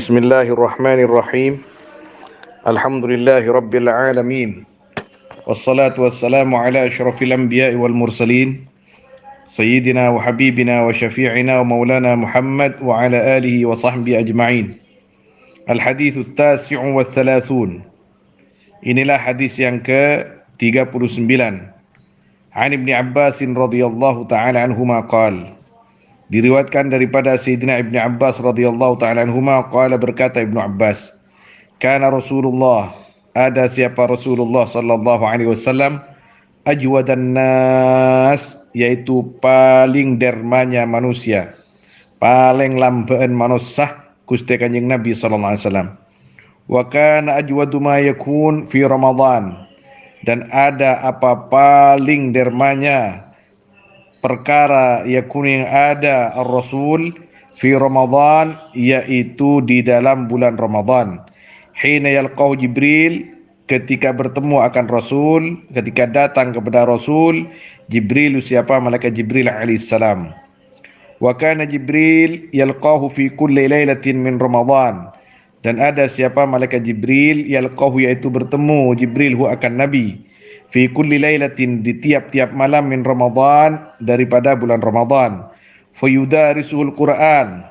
Bismillahirrahmanirrahim. Alhamdulillahi rabbil alamin. Wassalatu wassalamu ala asyrafil anbiya'i wal mursalin Sayyidina wa habibina wa syafi'ina wa maulana Muhammad wa ala alihi wa sahbihi ajma'in. Al-hadithu tasi'u wa thalathun. Inilah hadis yang ke-39. An Ibni Abbasin radhiyallahu ta'ala anhuma qala. Diriwayatkan daripada Sayyidina Ibni Abbas radhiyallahu ta'ala anhuma qala, berkata Ibnu Abbas, kana Rasulullah, ada siapa Rasulullah sallallahu alaihi wasallam, ajwadan nas, yaitu paling dermanya manusia, paling lambeen manusia, Gusti Kanjeng Nabi sallallahu alaihi wasallam. Wa kana ajwadu ma yakun fi Ramadan, dan ada apa paling dermanya perkara yakun yang ada ar-Rasul fi Ramadan, yaitu di dalam bulan Ramadan. Hina yalqahu Jibril, ketika bertemu akan Rasul, ketika datang kepada Rasul Jibril, siapa? Malaikat Jibril alaihissalam. Wa kana Jibril yalqahu fi kulli lailatin min Ramadan, dan ada siapa? Malaikat Jibril yalqahu, yaitu bertemu Jibril akan Nabi, fi kulli lailatin, di tiap-tiap malam, min Ramadan, daripada bulan Ramadan. Fayudarisuhul Quran,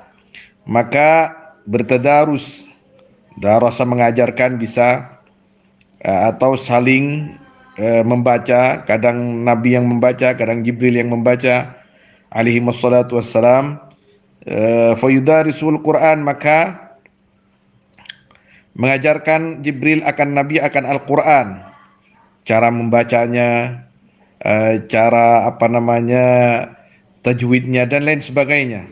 maka bertadarus, darasa mengajarkan bisa, atau saling membaca, kadang Nabi yang membaca, kadang Jibril yang membaca alaihi wassalatu wassalam. Fayudarisuhul Quran, maka mengajarkan Jibril akan Nabi akan Al-Quran, cara membacanya, cara tajwidnya dan lain sebagainya.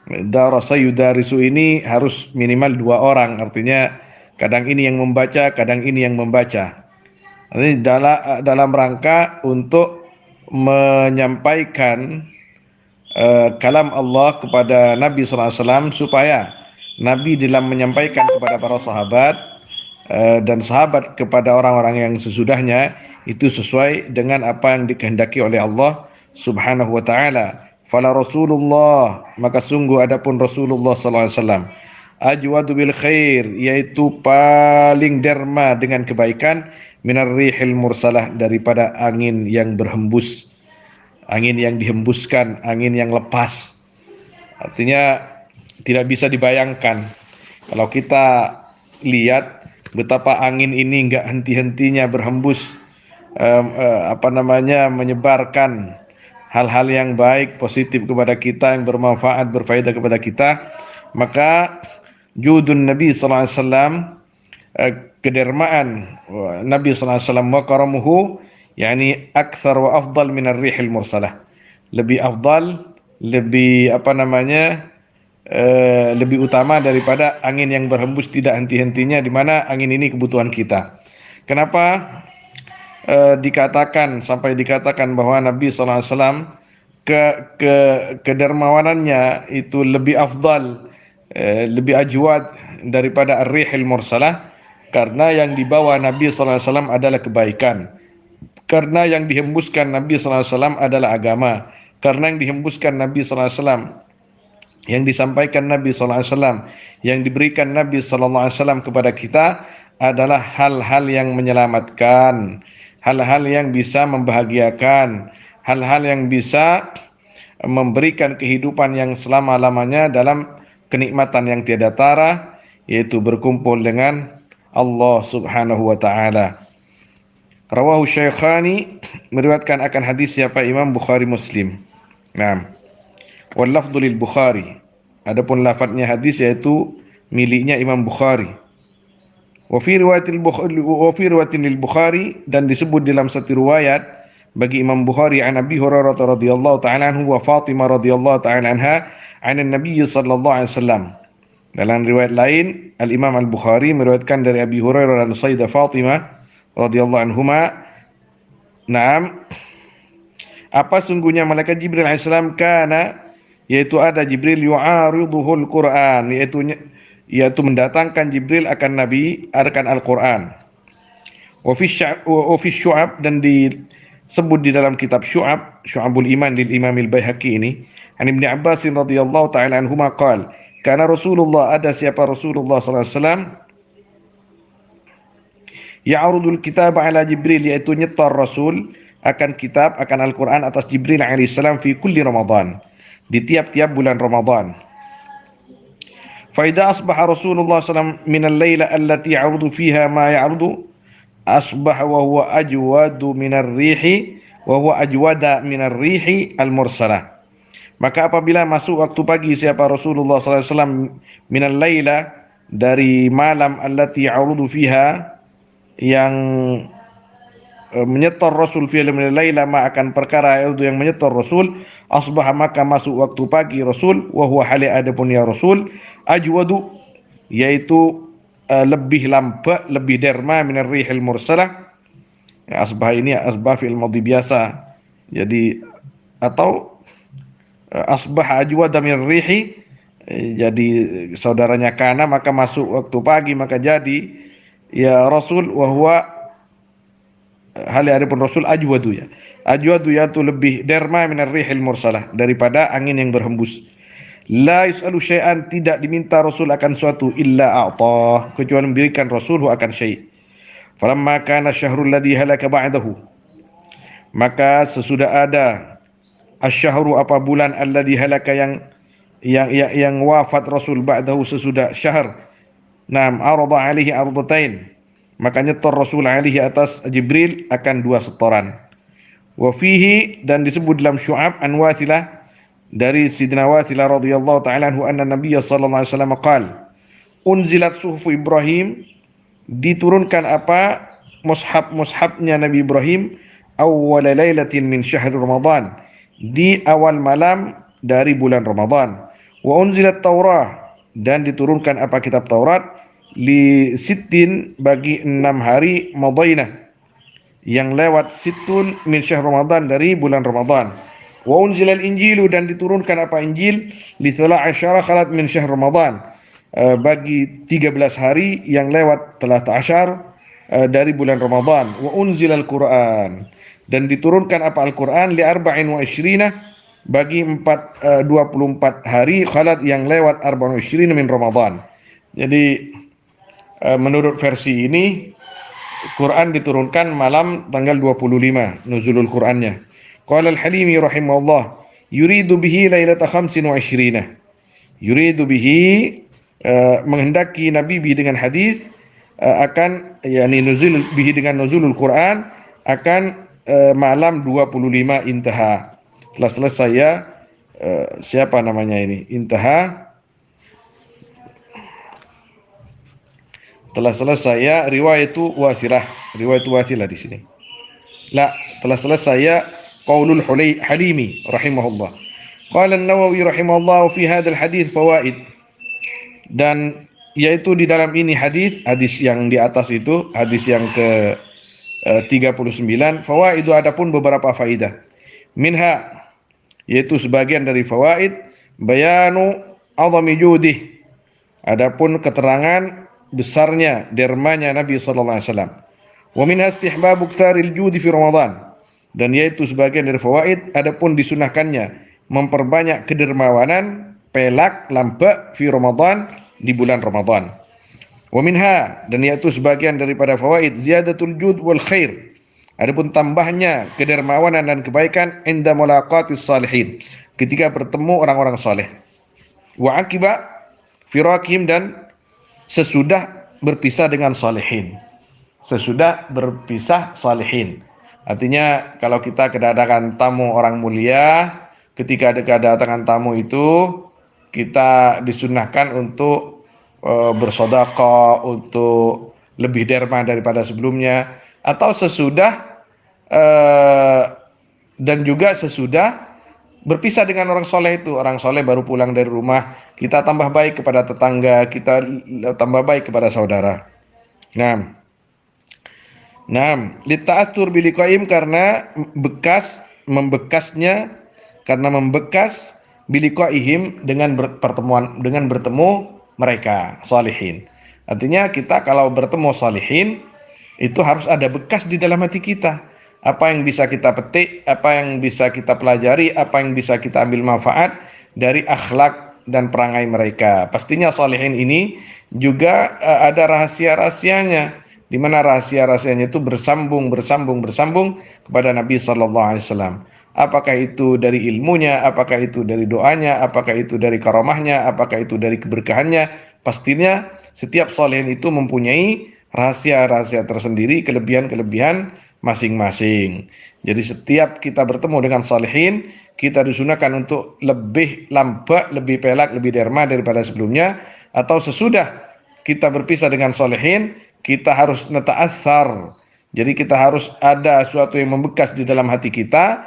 Darasa yudarisu ini harus minimal 2 orang, artinya kadang ini yang membaca, kadang ini yang membaca. Ini dalam rangka untuk menyampaikan kalam Allah kepada Nabi sallallahu alaihi wasallam, supaya Nabi dalam menyampaikan kepada para sahabat dan sahabat kepada orang-orang yang sesudahnya itu sesuai dengan apa yang dikehendaki oleh Allah Subhanahu wa taala. Fala Rasulullah, maka sungguh adapun Rasulullah sallallahu alaihi wasallam, ajwadu bil khair, yaitu paling derma dengan kebaikan, minar rihil mursalah, daripada angin yang berhembus, angin yang dihembuskan, angin yang lepas. Artinya tidak bisa dibayangkan kalau kita lihat betapa angin ini enggak henti-hentinya berhembus, menyebarkan hal-hal yang baik, positif kepada kita, yang bermanfaat, berfaedah kepada kita. Maka judun Nabi sallallahu alaihi wasallam, kedermaan Nabi sallallahu alaihi wasallam, wa karamuhu, yani aktsar wa afdal min ar-rihil mursalah, lebih afdal, lebih lebih utama daripada angin yang berhembus tidak henti-hentinya, di mana angin ini kebutuhan kita. Kenapa sampai dikatakan bahwa Nabi sallallahu alaihi wasallam kedermawanannya itu lebih afdal, lebih ajwad daripada ar-rihil mursalah, karena yang dibawa Nabi sallallahu alaihi wasallam adalah kebaikan, karena yang dihembuskan Nabi sallallahu alaihi wasallam adalah agama, karena yang dihembuskan Nabi sallallahu alaihi wasallam, yang disampaikan Nabi sallallahu alaihi wasallam, yang diberikan Nabi sallallahu alaihi wasallam kepada kita adalah hal-hal yang menyelamatkan, hal-hal yang bisa membahagiakan, hal-hal yang bisa memberikan kehidupan yang selama-lamanya dalam kenikmatan yang tiada tara, yaitu berkumpul dengan Allah Subhanahu wa taala. Rawahu Syaikhani, meriwayatkan akan hadis siapa? Imam Bukhari Muslim. Naam. Wal lafdhu lil Bukhari, adapun lafadznya hadis yaitu miliknya Imam Bukhari. Wa fi riwayatin lil Bukhari, dan disebut dalam satu riwayat bagi Imam Bukhari, an Abi Hurairah radhiyallahu ta'ala anhu wa Fatimah radhiyallahu ta'ala anha, an Nabi sallallahu alaihi wasallam. Dalam riwayat lain Al-Imam Al-Bukhari meriwayatkan dari Abi Hurairah dan Sayyidah Fatimah radhiyallahu anhuma. Naam, apa sungguhnya malaikat Jibril alaihissalam, kana, yaitu ada Jibril, yu'ariduhul Quran, yaitu mendatangkan Jibril akan Nabi akan Al-Quran. Wa fi Syu'ab, dan disebut di dalam kitab Syu'abul Iman lil Imam Al-Baihaqi ini, an Ibni Abbas radhiyallahu ta'ala anhuma qala, Karena Rasulullah, ada siapa Rasulullah sallallahu alaihi wasallam, ya'rudul kitab ala Jibril, yaitu nyetor Rasul akan kitab, akan Al-Quran atas Jibril alaihissalam fi kulli Ramadan, di tiap-tiap bulan Ramadan. Faida asbaha Rasulullah SAW min al-layla allati ya'rudu fiha ma ya'rudu, asbaha wa huwa ajwadu min ar-rihi wa huwa ajwada min ar-rihi al-mursalah. Maka apabila masuk waktu pagi siapa Rasulullah SAW min al-layla, dari malam, allati ya'rudu fiha, yang menyetor Rasul fi laila, ma akan perkara itu yang menyetor Rasul, asbah maka masuk waktu pagi Rasul, wa huwa hali adapun ya Rasul, ajwadu, yaitu lebih lambat, lebih derma minar rihil mursalah. Ya, asbah ini asbah fi'il madhi biasa, jadi atau asbah ajwada minar rihi, jadi saudaranya kana, maka masuk waktu pagi, maka jadi ya Rasul, wa huwa hal adapun Rasul ajwadu, ya ajwadu, yaitu lebih derma minar rihil mursalah, daripada angin yang berhembus. La yus'alu syai'an, tidak diminta Rasul akan suatu, illa a'tah, kecuali memberikan Rasul akan syai'. Falamma kana syahrul ladzi halaka ba'dahu, maka sesudah ada asyhuru, apa bulan, alladzi halaka, yang wafat Rasul, ba'dahu sesudah syahr. Naam, arada alaihi ardatain, maka nyetor Rasul alaihi atas Jibril akan dua setoran. Wa fihi, dan disebut dalam Syu'ab an Wasilah, dari Sidina Wasilah radhiyallahu ta'ala anhu, anna Nabiy sallallahu alaihi wasallam qala, unzilat suhufu Ibrahim, diturunkan apa, mushafnya Nabi Ibrahim, awwal lailatin min syahr Ramadan, di awal malam dari bulan Ramadan. Wa unzilat Taurah, dan diturunkan apa, kitab Taurat, li sittin, bagi 6 hari, madainah, yang lewat, situn min syahr Ramadan, dari bulan Ramadan. Wa unzilal Injilu, dan diturunkan apa, Injil, li 13 khalat min syahr Ramadan, bagi 13 hari yang lewat 13 dari bulan Ramadan. Wa unzilal Quran, dan diturunkan apa, Al-Quran, li 24, bagi 24 hari, khalat yang lewat 24 min Ramadan. Jadi menurut versi ini, Quran diturunkan malam tanggal 25 nuzulul Qurannya. Qala al-Halimi rahimahullah, yuridu bihi lailata 25, yuridu bihi, menghendaki Nabi bihi dengan hadis, akan yakni nuzul bihi, dengan nuzulul Quran, akan malam 25 intaha, telah selesai, ya siapa namanya ini, intaha, telah selesai, ya riwayat Wasilah, di sini. La, telah selesai, ya qaulul Halimi rahimahullah. Qala an-Nawawi rahimahullah, fi hadzal hadits fawaid, dan yaitu di dalam ini hadis yang di atas itu, hadis yang ke 39, fawaidu, adapun beberapa faidah. Minha, yaitu sebagian dari fawaid, bayanu azami judih, adapun keterangan besarnya, dermanya Nabi sallallahu alaihi wasallam. Wa minha istihbabu iktsaril judi fi Ramadan, dan yaitu sebagian dari fawaid, adapun disunahkannya memperbanyak kedermawanan, pelak, lampak, fi Ramadan, di bulan Ramadan. Wa minha, dan yaitu sebagian daripada fawaid, ziyadatul jud wal khair, adapun tambahnya kedermawanan dan kebaikan, inda mulaqatis salihin, ketika bertemu orang-orang saleh. Wa akiba firaqihim, dan sesudah berpisah dengan salihin, sesudah berpisah salihin. Artinya kalau kita kedatangan tamu orang mulia, ketika ada kedatangan tamu itu, kita disunahkan untuk bersedekah, untuk lebih derma daripada sebelumnya, atau sesudah dan juga sesudah berpisah dengan orang soleh itu. Orang soleh baru pulang dari rumah, kita tambah baik kepada tetangga, kita tambah baik kepada saudara. Nah, lita'atur biliqaim, karena membekas biliqaihim, dengan pertemuan, dengan bertemu mereka salihin. Artinya kita kalau bertemu salihin itu harus ada bekas di dalam hati kita. Apa yang bisa kita petik, apa yang bisa kita pelajari, apa yang bisa kita ambil manfaat dari akhlak dan perangai mereka. Pastinya salihin ini juga ada rahasia-rahasianya, di mana rahasia-rahasianya itu bersambung kepada Nabi Sallallahu Alaihi Wasallam. Apakah itu dari ilmunya, apakah itu dari doanya, apakah itu dari karamahnya, apakah itu dari keberkahannya. Pastinya setiap salihin itu mempunyai rahasia-rahasia tersendiri, kelebihan-kelebihan masing-masing. Jadi setiap kita bertemu dengan salihin, kita disunahkan untuk lebih lambat, lebih pelak, lebih derma daripada sebelumnya, atau sesudah kita berpisah dengan salihin, kita harus nata'assar. Jadi kita harus ada sesuatu yang membekas di dalam hati kita,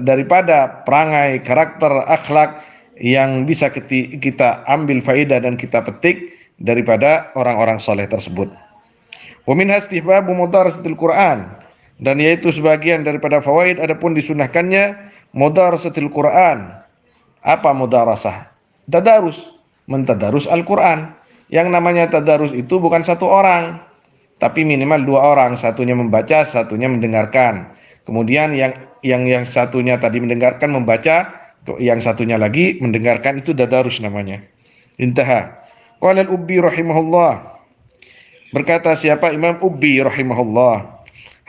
daripada perangai, karakter, akhlak yang bisa kita ambil faedah dan kita petik daripada orang-orang soleh tersebut. Wa min istihbabu mudarasatil Quran, dan yaitu sebagian daripada fawaid adapun disunahkannya mudarasatil Quran. Apa mudarasah? Tadarus, mentadarus Al-Quran. Yang namanya tadarus itu bukan satu orang, tapi minimal dua orang, satunya membaca, satunya mendengarkan. Kemudian yang satunya tadi mendengarkan membaca, yang satunya lagi mendengarkan, itu tadarus namanya. Intaha. Qala al-Ubbi rahimahullah, berkata siapa Imam Ubbi rahimahullah,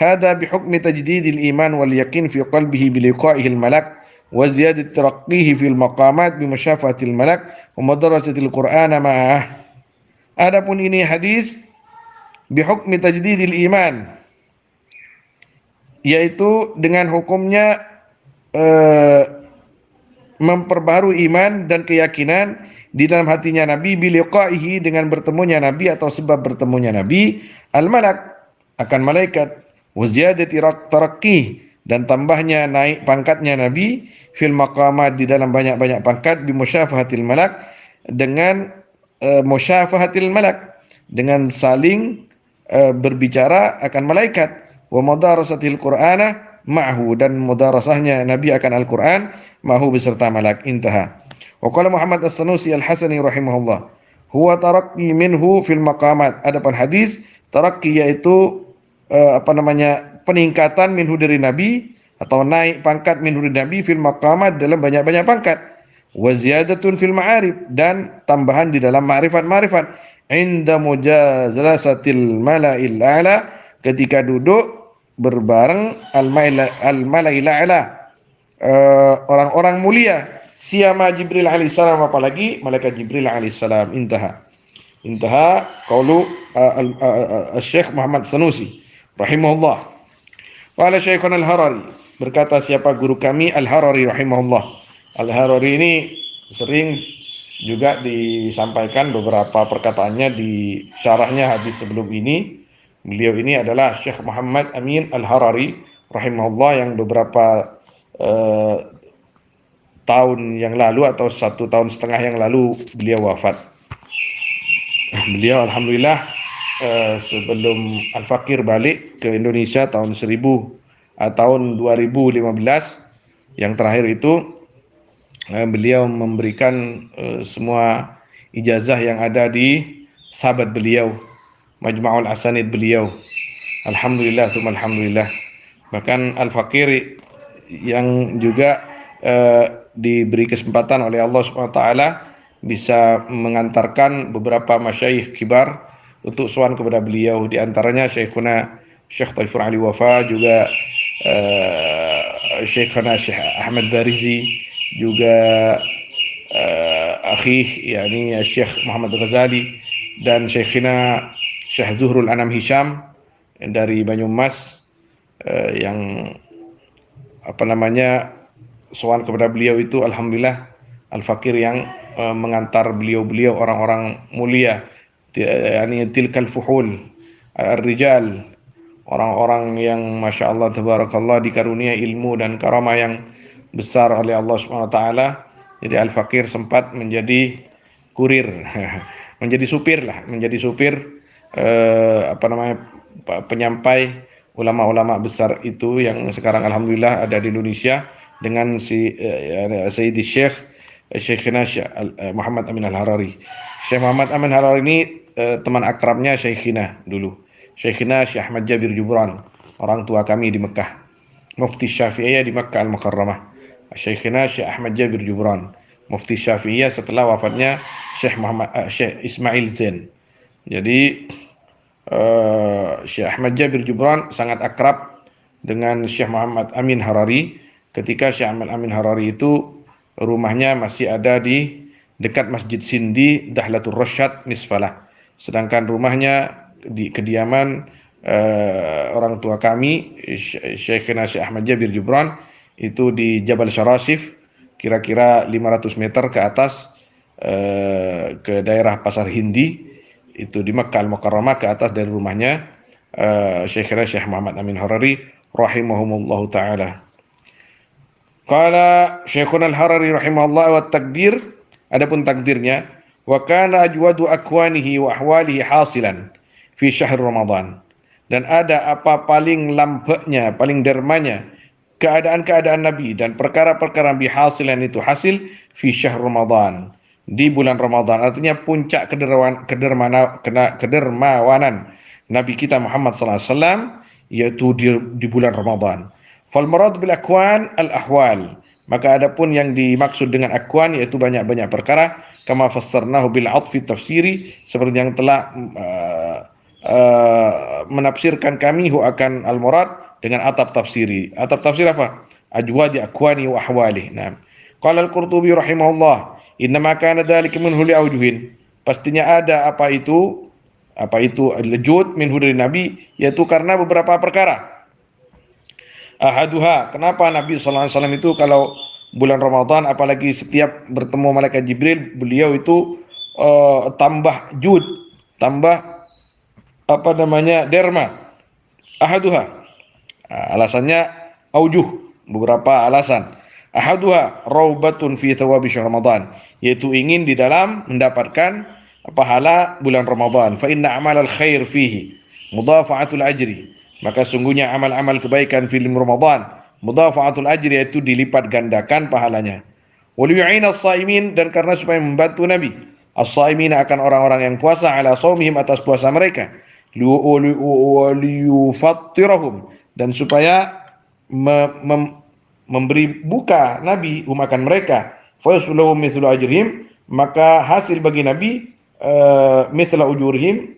hada bihukmi tajdidil iman wal yakin fi qalbihi bi liqa'ihil malak wa ziyadat taraqqihi fil maqamat bi musyafahatil malak wa madarasatil Qur'an ma'ah. Adapun ini hadis bihukmi tajdidil iman, yaitu dengan hukumnya memperbaharui iman dan keyakinan di dalam hatinya Nabi biliqaihi, dengan bertemunya Nabi atau sebab bertemunya Nabi, al-malak, akan malaikat, wa ziyadati taraqqih, dan tambahnya naik pangkatnya Nabi, fil maqamat, di dalam banyak-banyak pangkat, bi musyafahatil malak, dengan musyafahatil malak, dengan saling berbicara akan malaikat, wa madarasatil qur'ana ma'hu, dan mudarasahnya Nabi akan Al-Quran ma'hu beserta malak. Intaha. Wa qala Muhammad As-Sanusi Al-Hasani rahimahullah, huwa tarakki minhu fil maqamat. Adapun hadis tarakki yaitu peningkatan minhu dari Nabi, atau naik pangkat minhu dari Nabi, fil maqamat, dalam banyak-banyak pangkat, wa ziyadatun fil ma'arif, dan tambahan di dalam ma'rifat-ma'rifat, inda mujazalasatil mala'il a'la, ketika duduk berbareng al-mala'il a'la, orang-orang mulia, siyama Jibril alaihissalam, apalagi malaikat Jibril alaihissalam. Intaha qaulu Syekh Muhammad Sanusi rahimahullah. Qala Syekhuna Al-Harari, berkata siapa guru kami Al-Harari rahimahullah. Al-Harari ini sering juga disampaikan beberapa perkataannya di syarahnya hadis sebelum ini. Beliau ini adalah Syekh Muhammad Amin Al-Harari rahimahullah, yang beberapa tahun yang lalu atau 1,5 tahun yang lalu beliau wafat. Beliau alhamdulillah sebelum Al-Fakir balik ke Indonesia tahun 2015, yang terakhir itu beliau memberikan semua ijazah yang ada di sahabat beliau, Majma'ul Asanid beliau. Alhamdulillah, alhamdulillah. Bahkan Al-Fakir yang juga diberi kesempatan oleh Allah SWT bisa mengantarkan beberapa masyayikh kibar untuk sowan kepada beliau, di antaranya Syekhuna Syekh Taifur Ali Wafa, juga Syekhuna Syekh Ahmad Barizi, juga akhi yakni Syekh Muhammad Ghazali, dan Syekhina Syekh Zuhrul Anam Hisham dari Banyumas, yang sowan kepada beliau itu alhamdulillah Al-Fakir yang mengantar beliau orang-orang mulia, yakni tilkal fuhul ar-rijal, orang-orang yang masya Allah tabarakallah dikarunia ilmu dan karamah yang besar oleh Allah SWT. Jadi Al-Fakir sempat menjadi kurir menjadi supir penyampai ulama-ulama besar itu, yang sekarang alhamdulillah ada di Indonesia, dengan Sayyidi Syekhina Muhammad Amin Al-Harari. Syekh Muhammad Amin Al-Harari ini teman akrabnya Syekhina dulu, Syekhina Syekh Ahmad Jabir Jubran, orang tua kami di Mekah, Mufti Syafi'iyah di Makkah Al-Mukarramah, Syekhina Syekh Ahmad Jabir Jubran. Mufti Syafi'iyah setelah wafatnya Syekh Ismail Zain. Jadi Syekh Ahmad Jabir Jubran sangat akrab dengan Syekh Muhammad Amin Harari ketika Syekh Ahmad Amin Harari itu rumahnya masih ada di dekat Masjid Sindi Dahlatul Rasyad Misfalah. Sedangkan rumahnya di kediaman orang tua kami Syekhina Syekh Ahmad Jabir Jubran itu di Jabal Syarasif, kira-kira 500 meter ke atas ke daerah Pasar Hindi, itu di Makkah Al-Mukarramah, ke atas dari rumahnya Syekhina Syekh Muhammad Amin Harari rahimahumullahu taala. Qala Syekhuna Al-Harari rahimahullah wa takdir, adapun takdirnya, wa kana ajwadu akwanihi wa ahwalihi hasilan fi syahr Ramadan, dan ada apa paling lampeknya, paling dermanya keadaan-keadaan Nabi dan perkara-perkara Nabi hasilan itu hasil fi syahr Ramadan, di bulan Ramadan. Artinya puncak kedermawanan Nabi kita Muhammad SAW yaitu di bulan Ramadan. Fal marad bil akwan al ahwal, maka adapun yang dimaksud dengan akwan yaitu banyak-banyak perkara, kama fassarnahu bil atfi tafsiri, seperti yang telah menafsirkan kami hu akan al murad dengan atap tafsiri. Atap tafsir apa? Ajwadi akwani wa ahwali. Nah, qala al-Qurtubi rahimahullah, innama kana dzalika minhu li aujuhin, pastinya ada apa itu al-jud minhu dari Nabi, yaitu karena beberapa perkara. Ahaduha, kenapa Nabi SAW itu kalau bulan Ramadan, apalagi setiap bertemu malaikat Jibril, beliau itu tambah jud, tambah derma. Ahaduha, alasannya aujuh, beberapa alasan. Ahaduha raubatun fi thawabi syahr Ramadan, yaitu ingin di dalam mendapatkan pahala bulan Ramadan. Fa inna amalal khair fihi mudhafa'atul ajri, maka sungguhnya amal-amal kebaikan film Ramadan mudhafa'atul ajri, yaitu dilipat gandakan pahalanya. Wa liyu'ina as-shaimin, dan karena supaya membantu Nabi as-shaimin akan orang-orang yang puasa ala shaumihim, atas puasa mereka, wa liyufattirahum, dan supaya memberi buka Nabi akan mereka, fa yusluhum mithlu ajrihim, maka hasil bagi Nabi mithlu ujurihim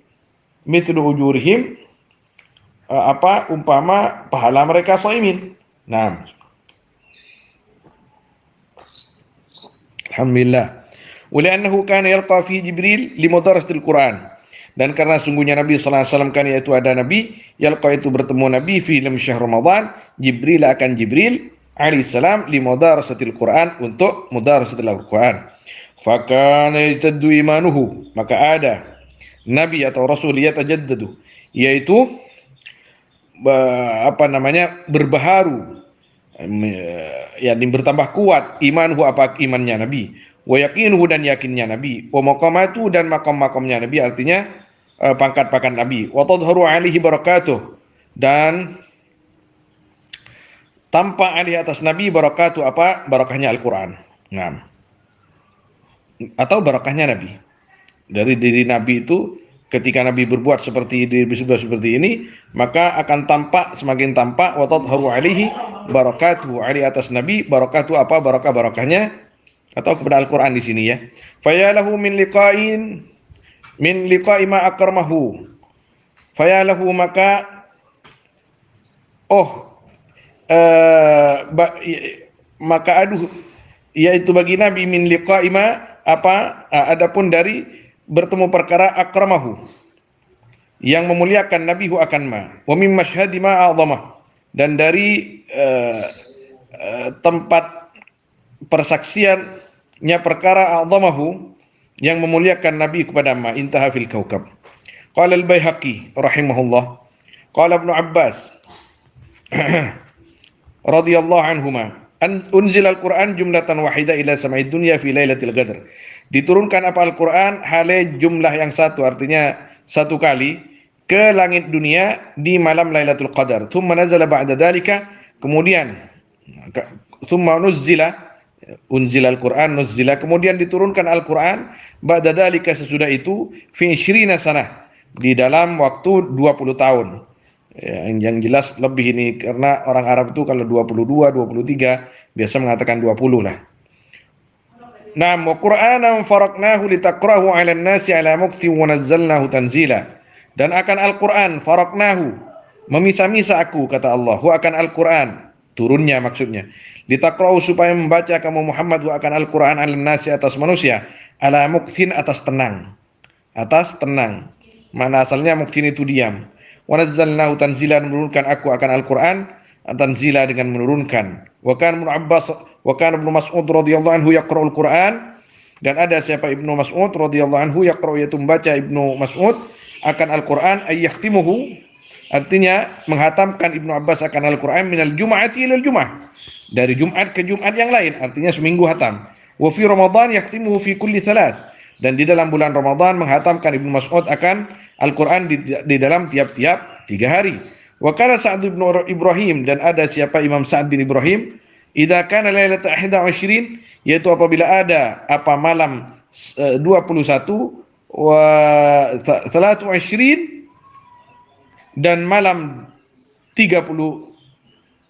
umpama pahala mereka shaimin. Nah, alhamdulillah. Wali'annahu kana yalqa fi Jibril limudarasatil Quran, dan karena sungguhnya Nabi sallallahu alaihi wasallam kan yaitu ada Nabi yalqa, itu bertemu Nabi fi lam syahr Ramadan, Jibril akan Jibril alaihi salam limudarasatil Quran, untuk mudarasatil Quran. Fa kana yazdadu imanuhu, maka ada Nabi atau Rasul yatajaddadu, yaitu berbaharu, yakni bertambah kuat, imanhu imannya Nabi, wa yaqinuhu dan yakinnya Nabi, wa maqamatu dan makam-makamnya Nabi, artinya pangkat-pangkat Nabi, wa tadhharu alaihi barakatuh, dan tampak alaihi atas Nabi barakatuh, barakahnya Al-Qur'an. Nah, atau barakahnya Nabi dari diri Nabi itu. Ketika Nabi berbuat seperti ini, maka akan tampak, semakin tampak, wa tadhharu alaihi barakatuhu, alaihi atas Nabi barakatuh, barakahnya, atau kepada Al-Qur'an di sini ya. Fayalahu min liqa'i ma akramahu, fayalahu, maka aduh, yaitu bagi Nabi min liqa'i ma adapun dari bertemu perkara akramahu, yang memuliakan Nabi akan ma, wa min masyhadi ma a'zamah, dan dari tempat persaksiannya perkara a'zamahu, yang memuliakan Nabi kepada ma, intaha fil kaukab. Qala al-Baihaqi rahimahullah, qala Ibnu Abbas radhiyallahu anhuma, unzil al-Quran jumlatan wahidah ila sama'id dunya fi lailatul qadr, diturunkan Al-Quran hale jumlah yang satu, artinya satu kali ke langit dunia di malam Lailatul Qadar. Tsumma nazala ba'da dzalika, kemudian tsumma unzila al-Quran nuzila, kemudian diturunkan Al-Quran ba'da dzalika, sesudah itu, fi 20 sanah, di dalam waktu 20 tahun. Yang jelas lebih ini, karena orang Arab itu kalau 22, 23 biasa mengatakan 20 lah. Naam, wa Qur'anan faraqnahu litaqrahu 'alan nasi 'ala muktin wa nazzalnahu tanzila. Dan akan Al-Qur'an faraqnahu, memisah-misah aku kata Allah, hu akan Al-Qur'an, turunnya maksudnya. Litaqrahu supaya membaca kamu Muhammad hu akan Al-Qur'an 'alan nasi atas manusia, 'ala muktin atas tenang. Atas tenang. Mana asalnya muktin itu diam. Wa nazzalnahu tanzila, menurunkan aku akan Al-Qur'an tanzila dengan menurunkan. Wa kana Ibnu Mas'ud radhiyallahu anhu yaqra'ul Qur'an, dan ada siapa Ibnu Mas'ud radhiyallahu anhu yaqra'u, yaitu membaca Ibnu Mas'ud akan Al-Qur'an, ay yakhtimuhu, artinya menghatamkan Ibnu Abbas akan Al-Qur'an minal jum'ati ilal jum'ah, dari Jumat ke Jumat yang lain, artinya seminggu hatam. Wa fi Ramadan yakhtimuhu fi kulli thalath, dan di dalam bulan Ramadan menghatamkan Ibnu Mas'ud akan Al-Qur'an di dalam tiap-tiap 3 hari. Wa kana Sa'd bin Ibrahim, dan ada siapa Imam Sa'd bin Ibrahim, idza kana lailatul 21, yaitu apabila ada apa malam 21 wa 23 dan malam 30 23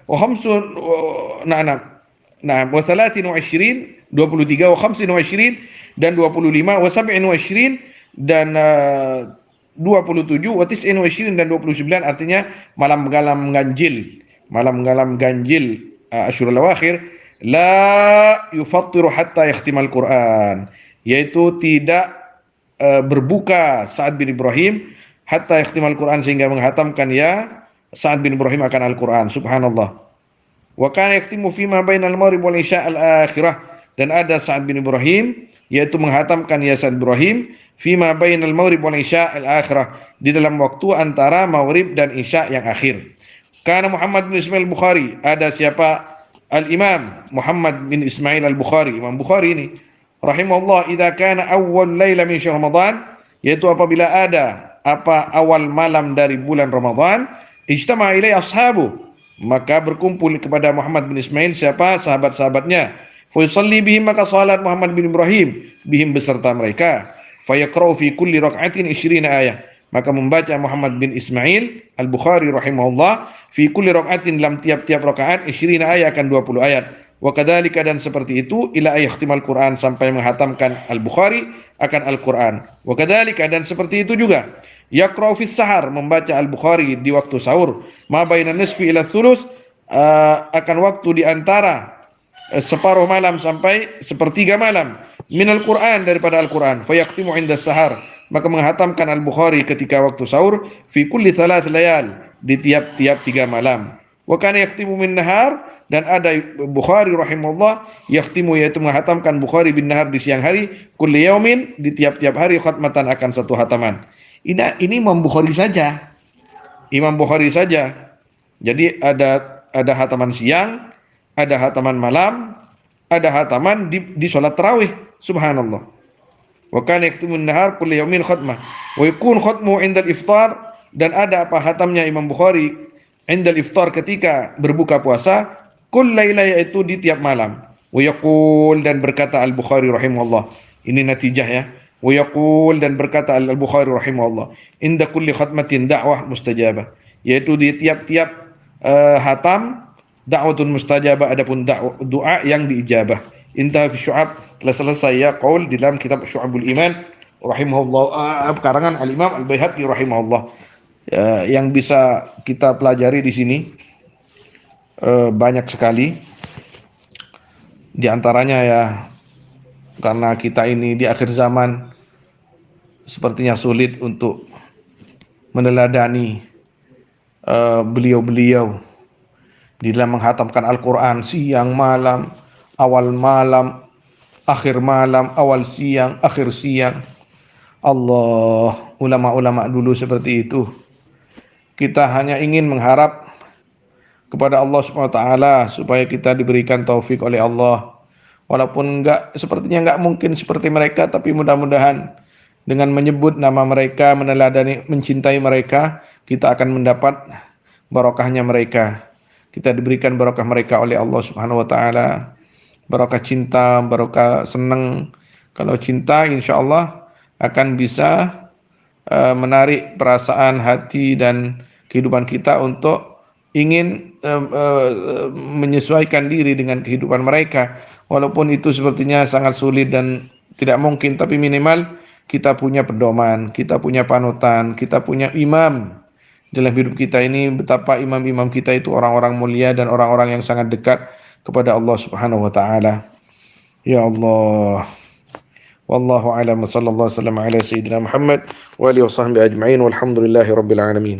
wa khamsun wa 23 wa 25 dan 25 wa 27 dan 27 wa 29 dan 29, artinya malam ganjil Asyurul Awakhir, la yufattiru hatta yakhtimal Quran, yaitu tidak berbuka Sa'ad bin Ibrahim hatta yakhtimal Quran, sehingga menghatamkan ya Sa'ad bin Ibrahim akan Al-Quran. Subhanallah. Wa kana yakhtimu fima bainal maghrib wal isya al-akhirah, dan ada Sa'ad bin Ibrahim yaitu menghatamkan ya Sa'ad bin Ibrahim fima bainal maghrib wal isya al-akhirah, di dalam waktu antara maghrib dan isya yang akhir. Karena Muhammad bin Ismail Bukhari, ada siapa Al-Imam Muhammad bin Ismail Al-Bukhari, Imam Bukhari ini rahimahullah, idza kana awwal laila min syahr Ramadan, yaitu apabila ada apa awal malam dari bulan Ramadan, ijtama'a ilai ashabu, maka berkumpul kepada Muhammad bin Ismail siapa sahabat-sahabatnya, fa yusalli bihim, maka salat Muhammad bin Ibrahim bihim beserta mereka, fa yaqra'u fi kulli rak'atin 20 ayat, maka membaca Muhammad bin Ismail Al-Bukhari rahimahullah fi kulli rak'atin, dalam tiap-tiap rakaat 20 ayat, akan 20 ayat. Wa kadzalika, dan seperti itu, ila ayakhtimal Quran, sampai menghatamkan Al-Bukhari akan Al-Quran. Wa kadzalika, dan seperti itu juga, yaqra'u fis sahar, membaca Al-Bukhari di waktu sahur, ma bainan nisfi ila thuluth, akan waktu di antara separuh malam sampai sepertiga malam, minal Quran, daripada Al-Quran, fa yakhtimu 'inda sahar, maka menghatamkan Al-Bukhari ketika waktu sahur, fi kulli thalath layal, di tiap-tiap 3 malam. Wa kana yakhtimu min nahar, dan ada Bukhari rahimahullah yakhtimu, yaitu menghatamkan Bukhari bin nahar, di siang hari, kulli yaumin, di tiap-tiap hari, khatmatan, akan 1 hataman. Ini Imam Bukhari saja. Imam Bukhari saja. Jadi ada hataman siang, ada hataman malam, ada hataman di salat tarawih. Subhanallah. Wa kana yaktumu an-nahar kulli yawmin khatmah wa yakun khatmuhu 'inda al-iftar, dan ada apa hatamnya Imam Bukhari 'inda al-iftar, ketika berbuka puasa, kull laila, yaitu di tiap malam. Wa yaqul, dan berkata Al-Bukhari rahimahullah, ini natijah ya, wa yaqul, dan berkata Al-Bukhari rahimahullah, inda kulli khatmatin da'wah mustajabah, yaitu di tiap-tiap hatam da'watun mustajabah, adapun doa yang diijabah. Intah fi Syu'ab, telah selesai ya qaul di dalam kitab Syu'abul Iman rahimahullah, karangan Al-Imam Al-Baihaqi rahimahullah. Yang bisa kita pelajari di sini banyak sekali. Di antaranya ya, karena kita ini di akhir zaman sepertinya sulit untuk meneladani beliau-beliau di dalam menghatamkan Al-Quran siang malam, awal malam, akhir malam, awal siang, akhir siang. Allah, ulama-ulama dulu seperti itu. Kita hanya ingin mengharap kepada Allah Subhanahu wa taala supaya kita diberikan taufik oleh Allah. Walaupun sepertinya enggak mungkin seperti mereka, tapi mudah-mudahan dengan menyebut nama mereka, meneladani, mencintai mereka, kita akan mendapat barokahnya mereka. Kita diberikan barokah mereka oleh Allah Subhanahu wa taala. Barokah cinta, barokah senang. Kalau cinta insyaallah akan bisa menarik perasaan hati dan kehidupan kita untuk ingin menyesuaikan diri dengan kehidupan mereka, walaupun itu sepertinya sangat sulit dan tidak mungkin, tapi minimal kita punya pedoman, kita punya panutan, kita punya imam dalam hidup kita ini. Betapa imam-imam kita itu orang-orang mulia dan orang-orang yang sangat dekat kepada Allah Subhanahu wa taala. Ya Allah. Wallahu a'lam. Sallallahu alaihi wasallam ala sayyidina Muhammad wa alihi washabbihi ajma'in walhamdulillahi rabbil alamin.